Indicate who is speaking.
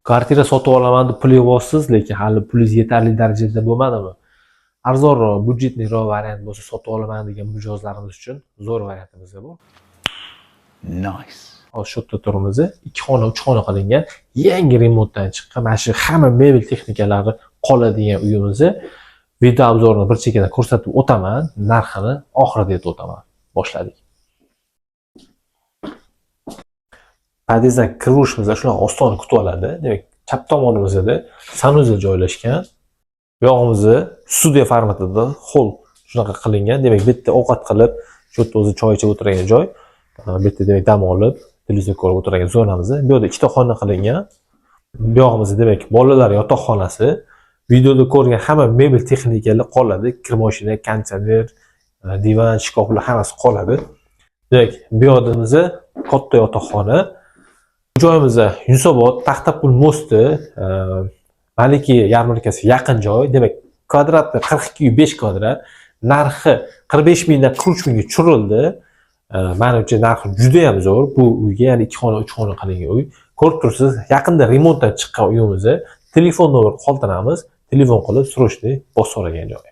Speaker 1: Kvartira sotib olaman deb pul yig'yapsiz, lekin hali pulingiz yetarli darajada bo'lmadimi? Arzonroq, budjetliroq variant bo'lsa sotib olaman degan mijozlarimiz uchun zo'r variantimiz bu.
Speaker 2: Nice.
Speaker 1: Hozir shu yerda turimiz. 2 xona, 3 xona qilingan, yangi remontdan chiqqan mana shu hamma mebel texnikalari qoladigan uyimizni video obzorini bir chekkadan ko'rsatib o'taman, narxini oxirida aytib o'taman. Boshladik. Podyezddan kirishimizda shunaqa ostona kutib oladi. Demak, chap tomonimizda sanuzel joylashgan. Bu yog'imizni studiya formatida hol shunaqa qilingan. Demak, bu yerda ovqat qilib, shu yerda o'zi choy ichib o'tirgan joy. Bu yerda demak dam olib, televizor ko'rib o'tirgan zonamiz. Bu yerda ikkita xona qilingan. Bu yog'imizda demak bolalar yotoqxonasi. Videoda ko'rgan hamma mebel texnikalar qoladi. Kir mashina, konditsioner, divan, shkaflar hammasi qoladi. Demak, bu yoqimizda katta yotoqxona. Joyimizda Yunusobod, Taxtapul mosti, Maliki yarmarkasiga yaqin joy. Demak, kvadrati 42,5 kvadrat. Narxi 45 mingdan 43 mingga tushirildi. Menimcha narxi juda ham zo'r. Bu uyga, ya'ni 2 xona, 3 xona qilingan uy. Ko'rib turibsiz, yaqinda remontdan chiqqan uyimizni telefon nomeri qoldiramiz. Telefon qilib, srochniy bosib so'ragan joy.